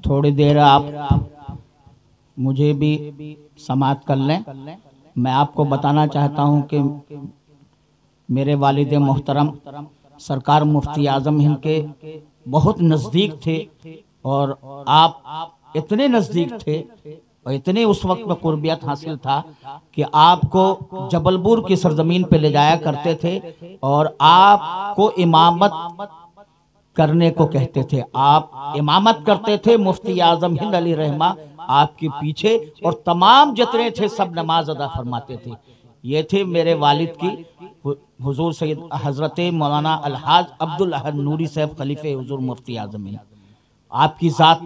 थोड़ी देर आप मुझे भी समाअत कर लें। मैं आपको बताना चाहता हूं कि मेरे वालिद मोहतरम सरकार मुफ्ती आज़म हिंद के बहुत नज़दीक थे और आप इतने नज़दीक थे और इतने उस वक्त में कुर्बियत हासिल था कि आपको जबलपुर की सरजमीन पे ले जाया करते थे और आपको इमामत करने को कहते थे। आप इमामत करते थे, मुफ्ती आज़म हिंद अली रहमा आपके पीछे और तमाम जितने थे सब नमाज अदा फरमाते थे। ये थे मेरे वालिद की हुजूर सैयद हजरत मौलाना अलहाज अब्दुल अहद नूरी साहब खलीफे हुजूर मुफ्ती आज़म हिंद। आपकी ज़ात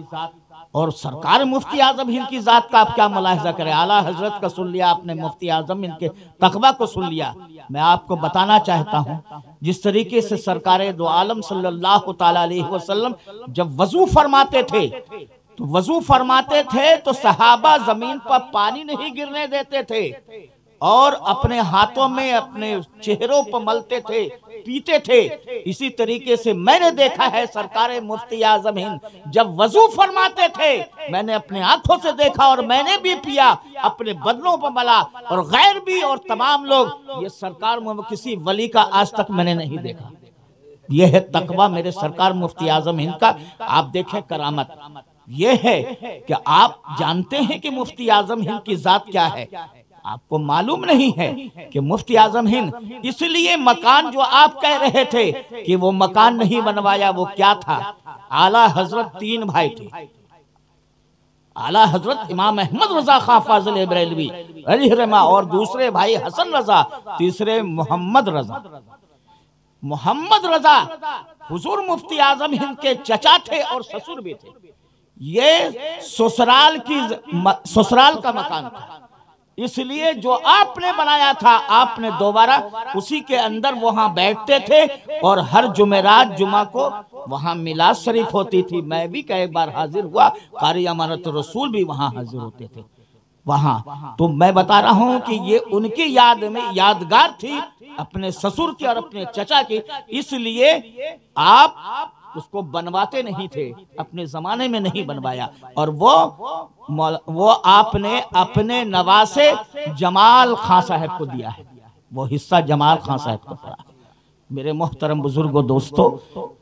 और सरकार मुफ्ती आज़म हिंद की ज़ात का आप क्या मुलाहिज़ा करें। आला हजरत का सुन लिया आपने, मुफ्ती आज़म हिंद के तकवा को सुन लिया। मैं आपको बताना चाहता हूँ जिस तरीके से सरकार दो आलम सल्लल्लाहु ताला अलैहि वसल्लम जब वजू फरमाते थे तो सहाबा जमीन पर पानी नहीं गिरने देते थे और अपने हाथों में अपने चेहरों पर मलते थे, पीते थे। इसी तरीके से मैंने देखा है सरकार मुफ्ती आज़म हिंद जब वजू फरमाते थे, मैंने अपने आंखों से देखा और मैंने भी पिया, अपने बदनों पर मला और गैर भी और तमाम लोग। ये सरकार में किसी वली का आज तक मैंने नहीं देखा। यह है तकवा मेरे सरकार मुफ्ती आज़म हिंद का। आप देखें करामत यह है कि आप जानते हैं कि मुफ्ती आज़म हिंद की जात क्या है, आपको मालूम नहीं है कि मुफ्ती आज़म हिंद इसलिए मकान जो आप कह रहे थे कि वो मकान नहीं बनवाया, वो क्या था। आला हजरत तीन भाई थे, आला हजरत इमाम अहमद रजा खां फाजिल बरेलवी रहमा और दूसरे भाई हसन रजा, तीसरे मोहम्मद रजा। मोहम्मद रजा हुजूर मुफ्ती आज़म हिंद के चचा थे और ससुर भी थे। ये ससुराल का मकान था, इसलिए जो आपने बनाया था आपने दोबारा उसी के अंदर वहां बैठते थे और हर जुमेरात जुमा को वहां मिलाद शरीफ होती थी। मैं भी कई बार हाजिर हुआ, कारी अमानत रसूल भी वहां हाजिर होते थे वहां। तो मैं बता रहा हूं कि ये उनकी याद में यादगार थी अपने ससुर की और अपने चचा की, इसलिए आप उसको बनवाते नहीं थे, अपने जमाने में नहीं बनवाया। और वो आपने अपने नवासे जमाल खां साहब को दिया है, वो हिस्सा जमाल खां साहब को पड़ा। मेरे मोहतरम बुजुर्गों दोस्तों,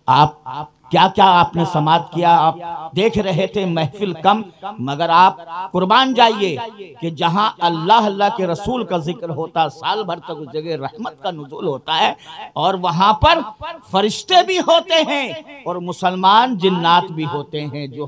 आप क्या क्या आपने समात किया। आप देख रहे थे महफिल कम, मगर आप कुर्बान जाइए कि जहां अल्लाह अल्लाह के रसूल का जिक्र होता, साल भर तक उस जगह रहमत का नुज़ूल होता है और वहां पर फरिश्ते भी होते हैं और मुसलमान जिन्नात भी होते हैं जो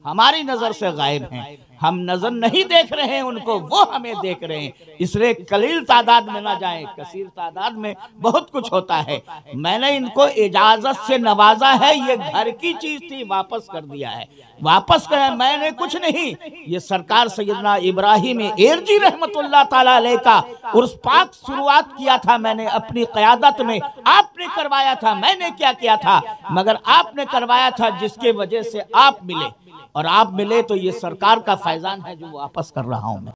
हमारी नजर से गायब हैं। हम नजर नहीं देख रहे हैं उनको, वो हमें देख रहे हैं। इसलिए कलील तादाद में ना जाएं, कसीर तादाद में बहुत कुछ होता है। मैंने इनको इजाजत से नवाजा है, ये घर की चीज थी, वापस कर दिया है, वापस कर। मैंने कुछ नहीं, ये सरकार सैयदना इब्राहिम एरजी रहमतुल्लाह ताला अलैह का उर्स पाक शुरुआत किया था मैंने अपनी क़यादत में। आपने करवाया था, मैंने क्या किया था, मगर आपने करवाया था जिसके वजह से आप मिले और आप मिले, तो ये सरकार का फैजान है जो वापस कर रहा हूं मैं।